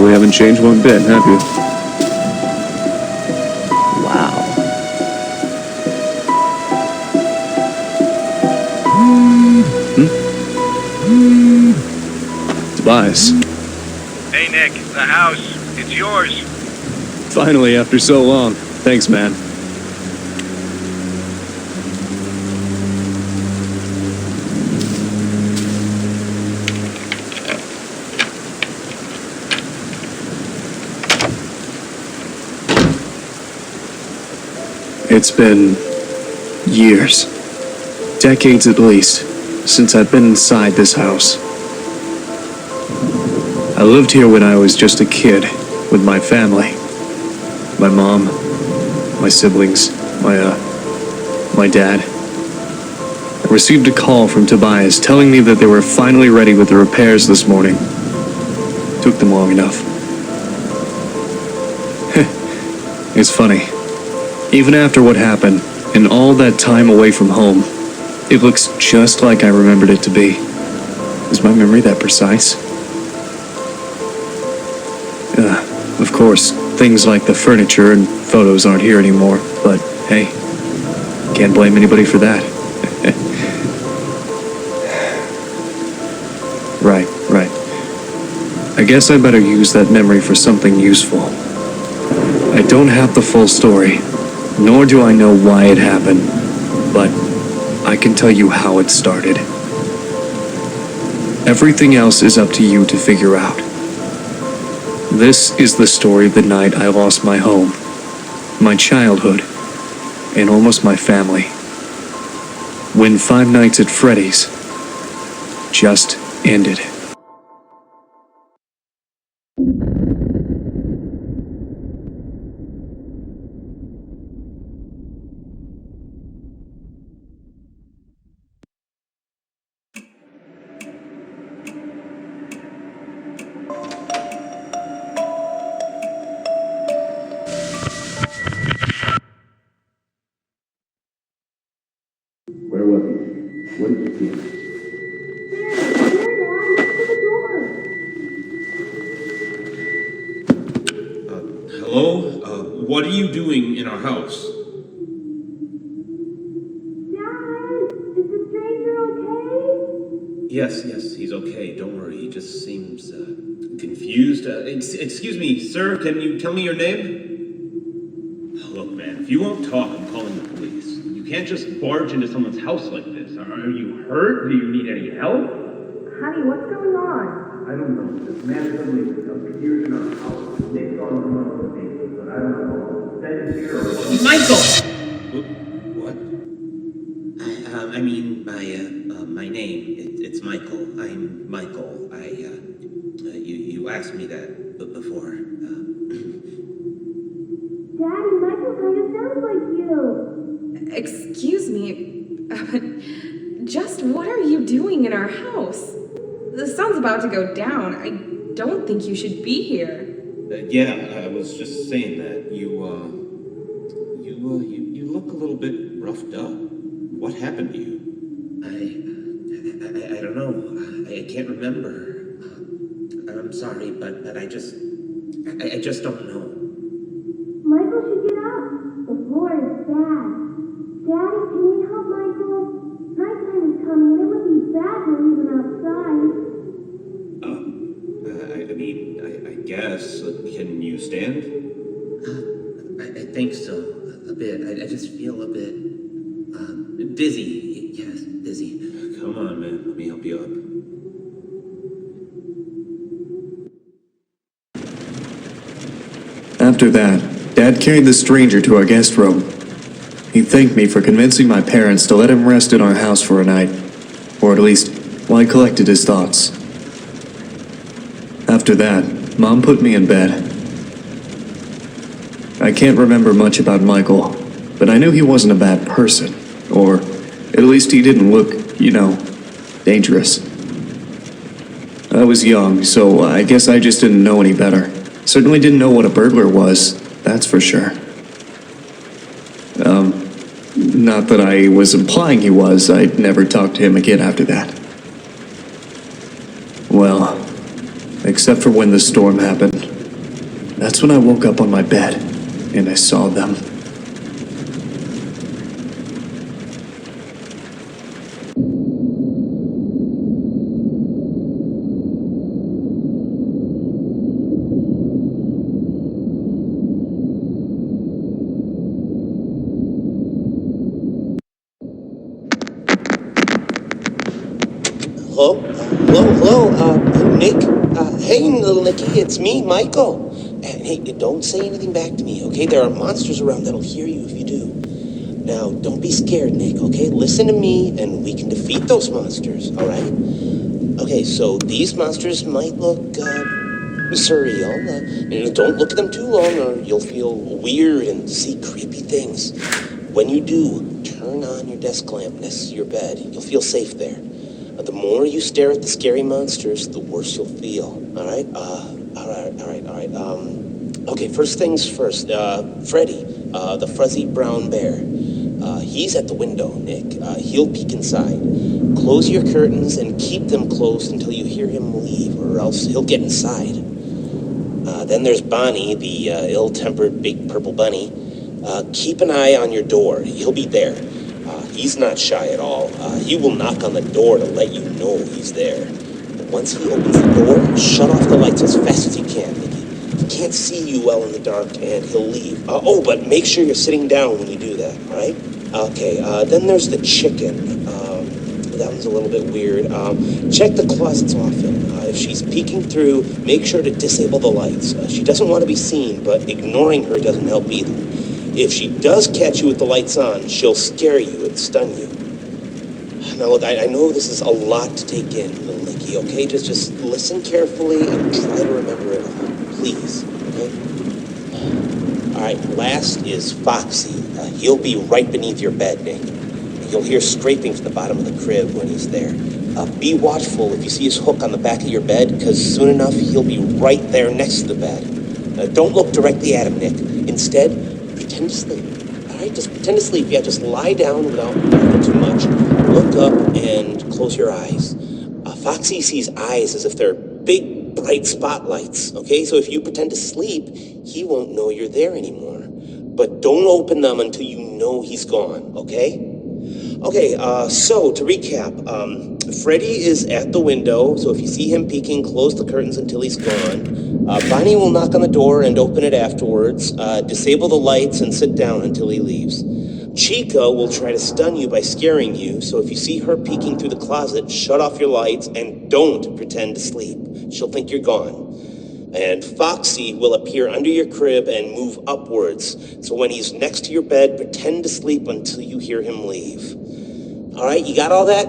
really haven't changed one bit, have you? Wow. Tobias. Hey Nick, the house. It's yours. Finally, after so long. Thanks, man. It's been years, decades at least, since I've been inside this house. I lived here when I was just a kid with my family. My mom, my siblings, my dad. I received a call from Tobias telling me that they were finally ready with the repairs this morning. Took them long enough. It's funny. Even after what happened, and all that time away from home, it looks just like I remembered it to be. Is my memory that precise? Of course, things like the furniture and photos aren't here anymore, but hey, can't blame anybody for that. Right. I guess I better use that memory for something useful. I don't have the full story, nor do I know why it happened, but I can tell you how it started. Everything else is up to you to figure out. This is the story of the night I lost my home, my childhood, and almost my family. When 5 Nights at Freddy's just ended. Where was he? What did you see? Hello? What are you doing in our house? Dad, is the stranger okay? Yes, he's okay. Don't worry. He just seems confused. Excuse me, sir. Can you tell me your name? Look, man, if you won't talk, I'm calling the police. You can't just barge into someone's house like this. Are you hurt? Do you need any help? Honey, what's going on? I don't know. This man suddenly appeared in our house. Nick's on the phone with me, but I don't know. Send it here or Michael! What? My name, it's Michael. I'm Michael. You asked me that before. Daddy, Michael kind of sounds like you. Excuse me, just what are you doing in our house? The sun's about to go down. I don't think you should be here. Yeah, I was just saying that. You look a little bit roughed up. What happened to you? I don't know. I can't remember. I'm sorry, but I just don't know. Michael should get up. The floor is bad. Daddy, can we help Michael? Nighttime is coming and it would be bad to leave him outside. I guess. Can you stand? I think so. A bit. I just feel a bit dizzy. Yes, dizzy. Come on, man. Let me help you up. After that, Dad carried the stranger to our guest room. He thanked me for convincing my parents to let him rest in our house for a night, or at least while he collected his thoughts. After that, Mom put me in bed. I can't remember much about Michael, but I knew he wasn't a bad person, or at least he didn't look, dangerous. I was young, so I guess I just didn't know any better. Certainly didn't know what a burglar was, that's for sure. Not that I was implying he was. I'd never talked to him again after that. Well, except for when the storm happened. That's when I woke up on my bed, and I saw them. Hello? Hello? Nick? Hey, little Nicky, it's me, Michael. And hey, don't say anything back to me, okay? There are monsters around that'll hear you if you do. Now, don't be scared, Nick, okay? Listen to me, and we can defeat those monsters, all right? Okay, so these monsters might look, surreal. Don't look at them too long, or you'll feel weird and see creepy things. When you do, turn on your desk lamp next to your bed. You'll feel safe there. The more you stare at the scary monsters, the worse you'll feel. All right? All right. Okay, first things first. Freddy, the fuzzy brown bear. He's at the window, Nick. He'll peek inside. Close your curtains and keep them closed until you hear him leave, or else he'll get inside. Then there's Bonnie, the ill-tempered big purple bunny. Keep an eye on your door. He'll be there. He's not shy at all. He will knock on the door to let you know he's there. But once he opens the door, shut off the lights as fast as you can, Nicky. He can't see you well in the dark, and he'll leave. But make sure you're sitting down when you do that, all right? Okay, then there's the chicken. That one's a little bit weird. Check the closets often. If she's peeking through, make sure to disable the lights. She doesn't want to be seen, but ignoring her doesn't help either. If she does catch you with the lights on, she'll scare you and stun you. Now look, I know this is a lot to take in, little Nicky, okay? Just listen carefully and try to remember it all, please, okay? All right, last is Foxy. He'll be right beneath your bed, Nick. You'll hear scraping from the bottom of the crib when he's there. Be watchful if you see his hook on the back of your bed, because soon enough, he'll be right there next to the bed. Don't look directly at him, Nick. Instead, pretend to sleep. All right, just pretend to sleep. Yeah, just lie down without moving too much. Look up and close your eyes. Foxy sees eyes as if they're big, bright spotlights, okay? So if you pretend to sleep, he won't know you're there anymore. But don't open them until you know he's gone, okay? Okay, so to recap, Freddy is at the window, so if you see him peeking, close the curtains until he's gone. Bonnie will knock on the door and open it afterwards. Disable the lights and sit down until he leaves. Chica will try to stun you by scaring you, so if you see her peeking through the closet, shut off your lights and don't pretend to sleep. She'll think you're gone. And Foxy will appear under your crib and move upwards, so when he's next to your bed, pretend to sleep until you hear him leave. All right, you got all that?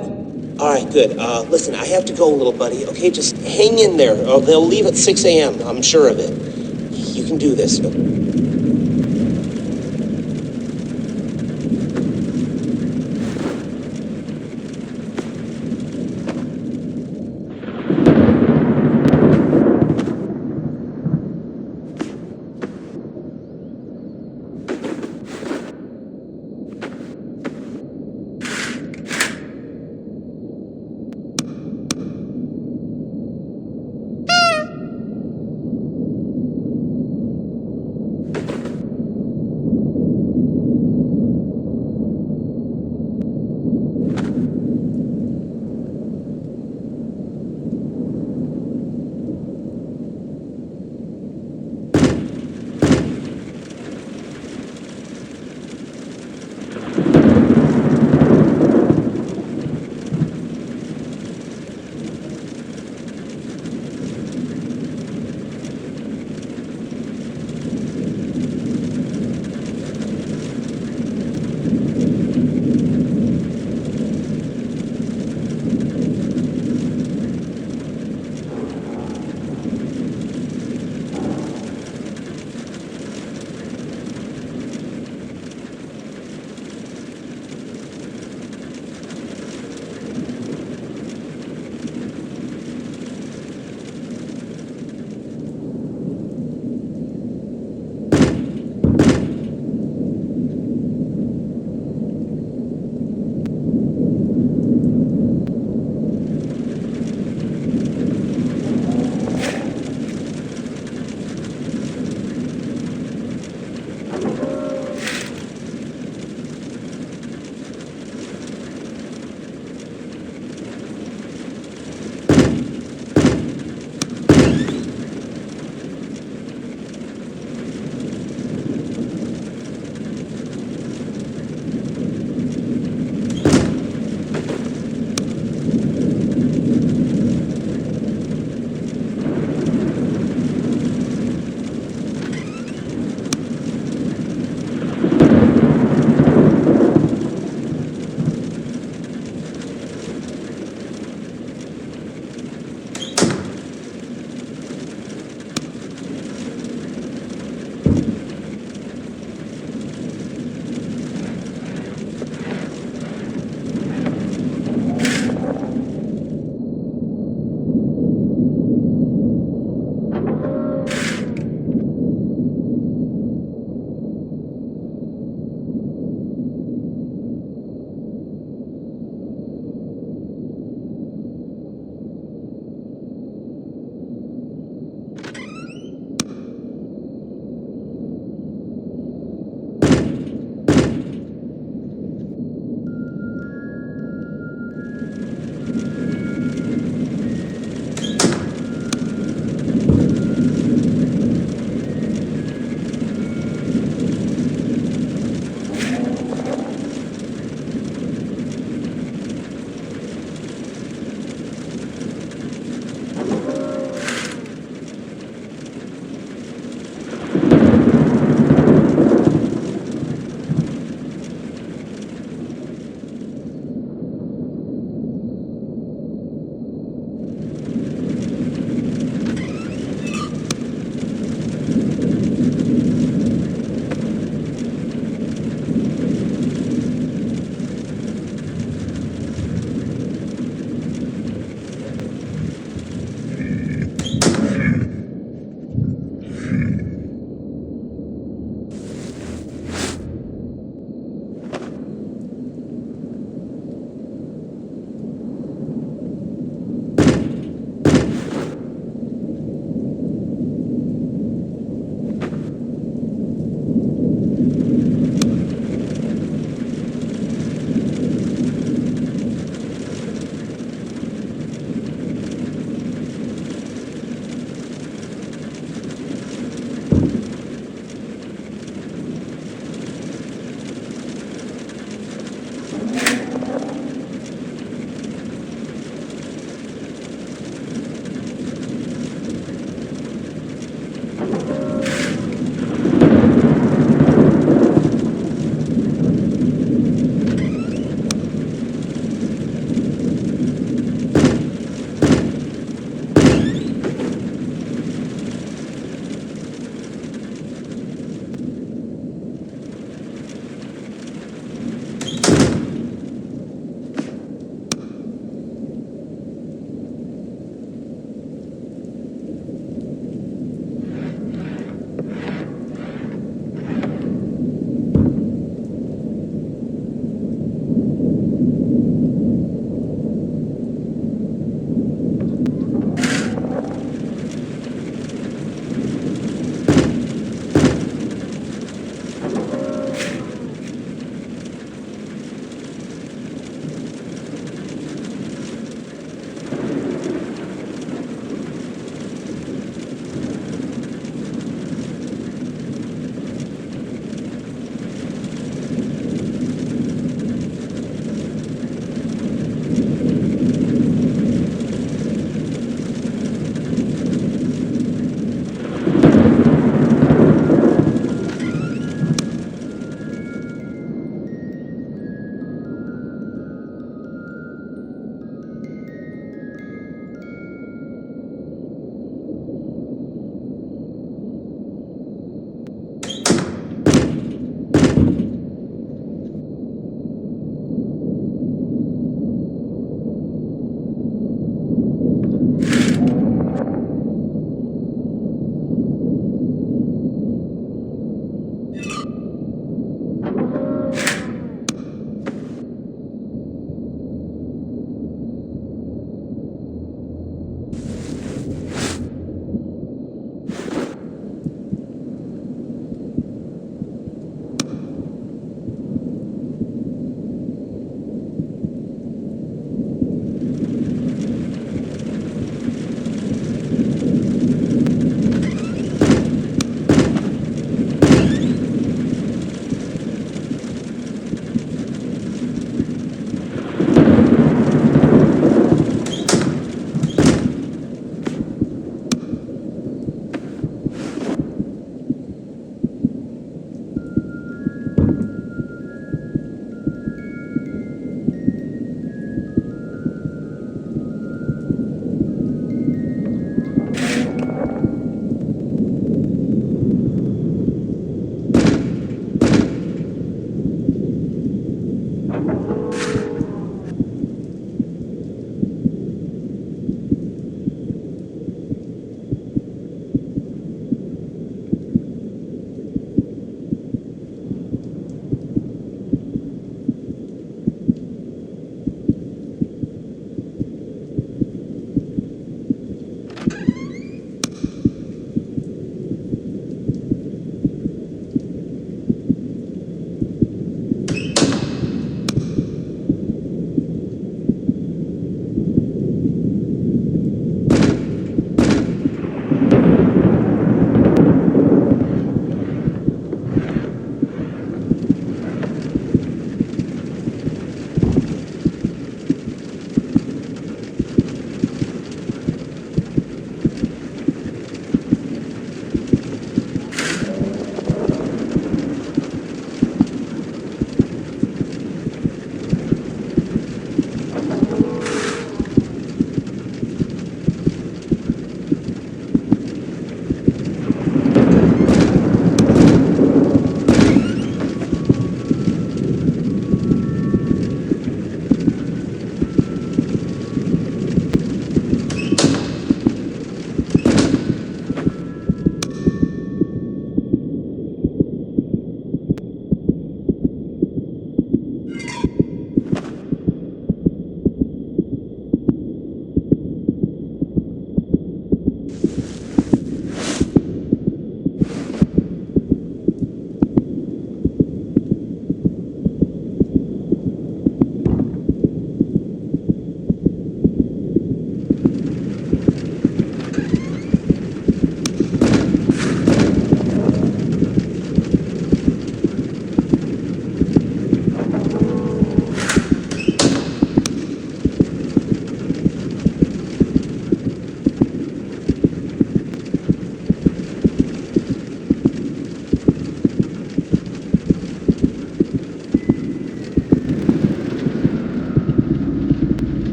All right, good. Listen, I have to go, little buddy, okay? Just hang in there. They'll leave at 6 a.m., I'm sure of it. You can do this.